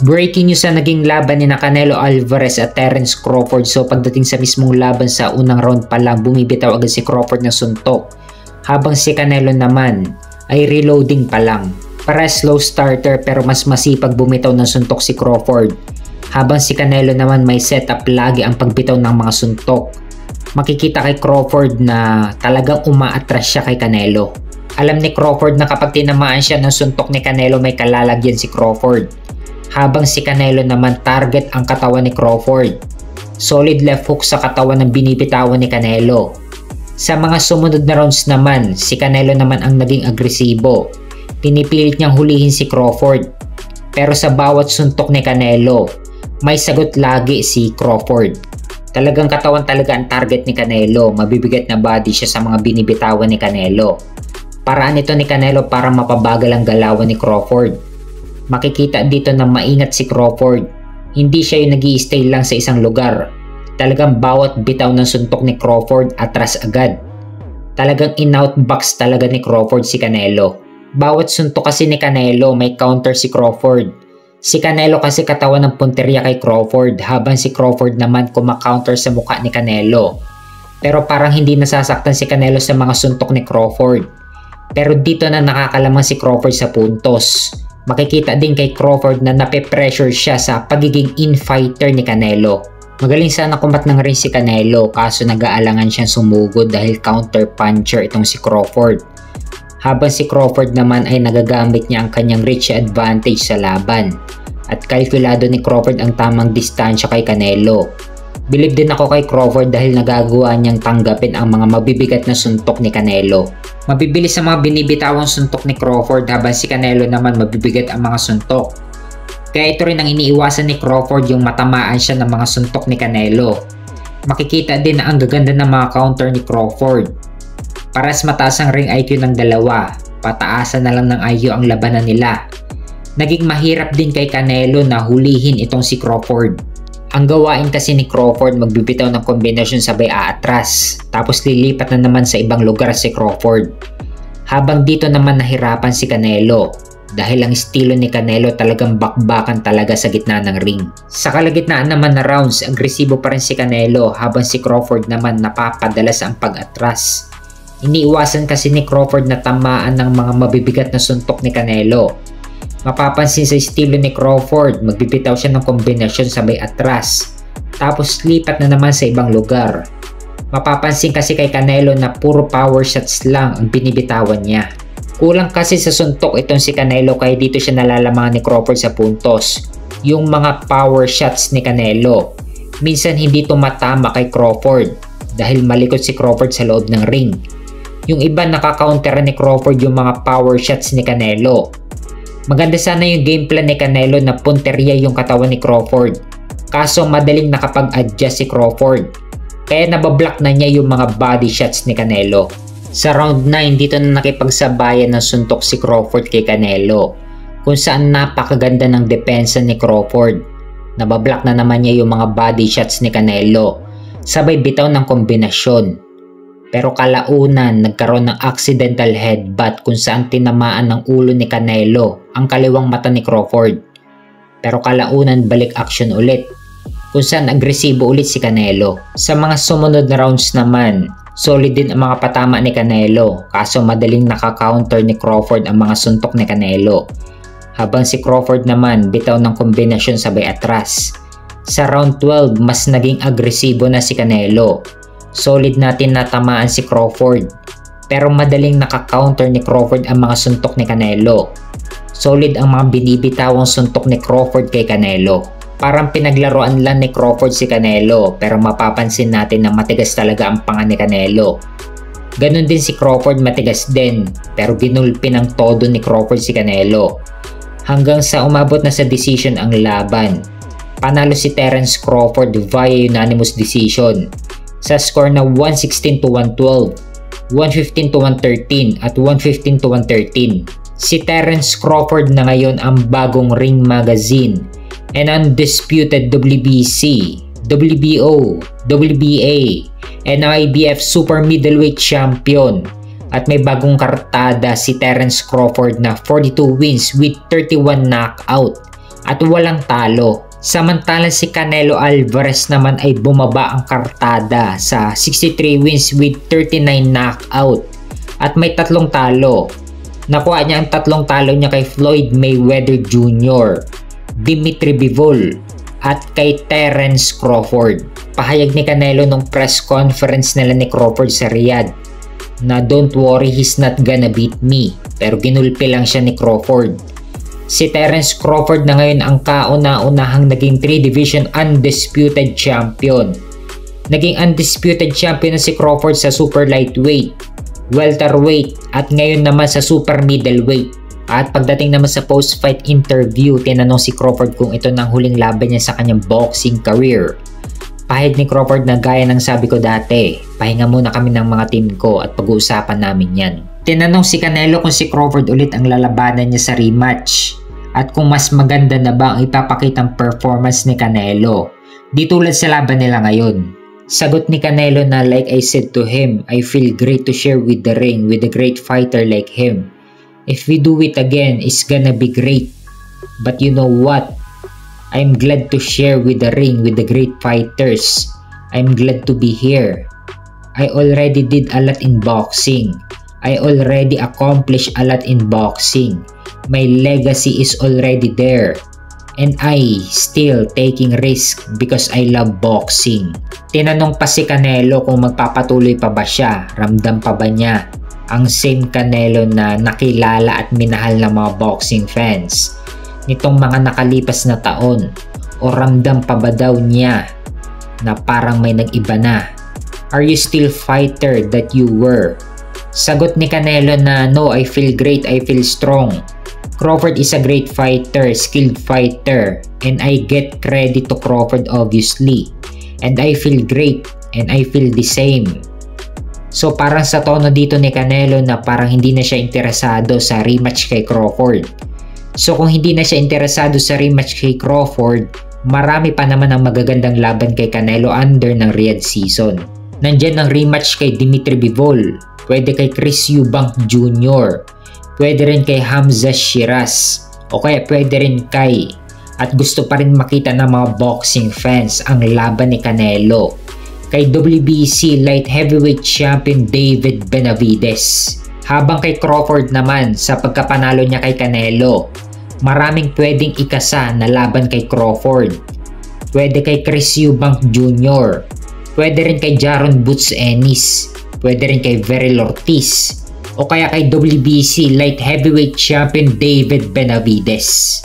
Breaking news na naging laban ni Canelo Alvarez at Terence Crawford. So pagdating sa mismong laban sa unang round pa lang, bumibitaw agad si Crawford ng suntok. Habang si Canelo naman ay reloading pa lang. Para slow starter pero mas masipag bumitaw ng suntok si Crawford. Habang si Canelo naman may setup lagi ang pagbitaw ng mga suntok. Makikita kay Crawford na talagang umaatras siya kay Canelo. Alam ni Crawford na kapag tinamaan siya ng suntok ni Canelo may kalalagyan si Crawford. Habang si Canelo naman target ang katawan ni Crawford. Solid left hook sa katawan ng binibitawan ni Canelo. Sa mga sumunod na rounds naman, si Canelo naman ang naging agresibo. Pinipilit niyang hulihin si Crawford. Pero sa bawat suntok ni Canelo, may sagot lagi si Crawford. Talagang katawan talaga ang target ni Canelo. Mabibigat na body siya sa mga binibitawan ni Canelo. Paraan ito ni Canelo para mapabagal ang galawan ni Crawford. Makikita dito na maingat si Crawford. Hindi siya yung nag-i-stay lang sa isang lugar. Talagang bawat bitaw ng suntok ni Crawford atras agad. Talagang in-outbox talaga ni Crawford si Canelo. Bawat suntok kasi ni Canelo may counter si Crawford. Si Canelo kasi katawan ng punteriya kay Crawford habang si Crawford naman kumaka-counter sa mukha ni Canelo. Pero parang hindi nasasaktan si Canelo sa mga suntok ni Crawford. Pero dito na nakakalamang si Crawford sa puntos. Makikita din kay Crawford na nape-pressure siya sa pagiging infighter ni Canelo. Magaling sana kumbat ng ring si Canelo kaso nag-aalangan siyang sumugod dahil counter puncher itong si Crawford. Habang si Crawford naman ay nagagamit niya ang kanyang reach advantage sa laban. At kalkulado ni Crawford ang tamang distansya kay Canelo. Believe din ako kay Crawford dahil nagagawa niyang tanggapin ang mga mabibigat na suntok ni Canelo. Mabibilis ang mga binibitawang suntok ni Crawford habang si Canelo naman mabibigat ang mga suntok. Kaya ito rin ang iniiwasan ni Crawford yung matamaan siya ng mga suntok ni Canelo. Makikita din na ang gaganda ng mga counter ni Crawford. Paras mataas ang ring IQ ng dalawa, pataasan na lang ng IQ ang labanan nila. Naging mahirap din kay Canelo na hulihin itong si Crawford. Ang gawain kasi ni Crawford magbibitaw ng kombinasyon sabay aatras, tapos lilipat na naman sa ibang lugar si Crawford. Habang dito naman nahirapan si Canelo, dahil ang estilo ni Canelo talagang bakbakan talaga sa gitna ng ring. Sa kalagitnaan naman na rounds, agresibo pa rin si Canelo habang si Crawford naman napapadalas ang pag-atras. Iniiwasan kasi ni Crawford na tamaan ng mga mabibigat na suntok ni Canelo. Mapapansin sa estilo ni Crawford, magbibitaw siya ng kombinasyon sabay atras, tapos lipat na naman sa ibang lugar. Mapapansin kasi kay Canelo na puro power shots lang ang binibitawan niya. Kulang kasi sa suntok itong si Canelo kaya dito siya nalalamangan ni Crawford sa puntos. Yung mga power shots ni Canelo, minsan hindi tumatama kay Crawford dahil malikot si Crawford sa loob ng ring. Yung iba nakaka-counter ni Crawford yung mga power shots ni Canelo. Maganda sana yung game plan ni Canelo na punteriya yung katawan ni Crawford. Kaso madaling nakapag-adjust si Crawford. Kaya nabablock na niya yung mga body shots ni Canelo. Sa round 9 dito na nakipagsabayan ng suntok si Crawford kay Canelo. Kung saan napakaganda ng depensa ni Crawford. Nabablock na naman niya yung mga body shots ni Canelo. Sabay bitaw ng kombinasyon. Pero kalaunan nagkaroon ng accidental headbutt kung saan tinamaan ng ulo ni Canelo ang kaliwang mata ni Crawford. Pero kalaunan balik action ulit kung saan agresibo ulit si Canelo. Sa mga sumunod na rounds naman, solid din ang mga patama ni Canelo kaso madaling naka-counter ni Crawford ang mga suntok ni Canelo. Habang si Crawford naman bitaw ng kombinasyon sabay atras. Sa round 12 mas naging agresibo na si Canelo. Solid natin natamaan si Crawford. Pero madaling naka-counter ni Crawford ang mga suntok ni Canelo. Solid ang mga binibitawang suntok ni Crawford kay Canelo. Parang pinaglaruan lang ni Crawford si Canelo pero mapapansin natin na matigas talaga ang panga ni Canelo. Ganon din si Crawford matigas din pero ginulpi ng todo ni Crawford si Canelo. Hanggang sa umabot na sa decision ang laban. Panalo si Terence Crawford via unanimous decision. Sa score na 116-112, 115-113 at 115-113. Si Terence Crawford na ngayon ang bagong Ring Magazine and undisputed WBC, WBO, WBA, and IBF Super Middleweight Champion. At may bagong kartada si Terence Crawford na 42 wins with 31 knockout. at walang talo. Samantalang si Canelo Alvarez naman ay bumaba ang kartada sa 63 wins with 39 knockout at may 3 talo. Nakuha niya ang 3 talo niya kay Floyd Mayweather Jr., Dimitri Bivol at kay Terence Crawford. Pahayag ni Canelo nung press conference nila ni Crawford sa Riyadh na don't worry, he's not gonna beat me, pero ginulpi lang siya ni Crawford. Si Terence Crawford na ngayon ang kauna-unahang naging 3 division undisputed champion. Naging undisputed champion na si Crawford sa super lightweight, welterweight at ngayon naman sa super middleweight. At pagdating naman sa post-fight interview, tinanong si Crawford kung ito na ang huling laban niya sa kanyang boxing career. Pahayag ni Crawford na gaya ng sabi ko dati, pahinga muna kami ng mga team ko at pag-uusapan namin yan. Tinanong si Canelo kung si Crawford ulit ang lalabanan niya sa rematch at kung mas maganda na ba ang ipapakitang performance ni Canelo di tulad sa laban nila ngayon. Sagot ni Canelo na like I said to him, I feel great to share with the ring with a great fighter like him. If we do it again, it's gonna be great. But you know what? I'm glad to share with the ring with the great fighters. I'm glad to be here. I already did a lot in boxing. I already accomplished a lot in boxing. My legacy is already there. And I still taking risk because I love boxing. Tinanong pa si Canelo kung magpapatuloy pa ba siya, ramdam pa ba niya ang same Canelo na nakilala at minahal ng mga boxing fans nitong mga nakalipas na taon, o ramdam pa ba daw niya na parang may nag-iba na? Are you still fighter that you were? Sagot ni Canelo na no, I feel great, I feel strong. Crawford is a great fighter, skilled fighter, and I get credit to Crawford obviously. And I feel great, and I feel the same. So parang sa tono dito ni Canelo na parang hindi na siya interesado sa rematch kay Crawford. So kung hindi na siya interesado sa rematch kay Crawford, marami pa naman ang magagandang laban kay Canelo under ng Riyadh season. Nandyan ang rematch kay Dimitri Bivol, pwede kay Chris Eubank Jr., pwede rin kay Hamza Shiraz, o kaya pwede rin kay, at gusto pa rin makita ng mga boxing fans ang laban ni Canelo kay WBC light heavyweight champion David Benavides. Habang kay Crawford naman, sa pagkapanalo niya kay Canelo, maraming pwedeng ikasa na laban kay Crawford. Pwede kay Chris Eubank Jr., pwede rin kay Jaron Boots Ennis, pwede rin kay Verrell Ortiz, o kaya kay WBC light heavyweight champion David Benavides.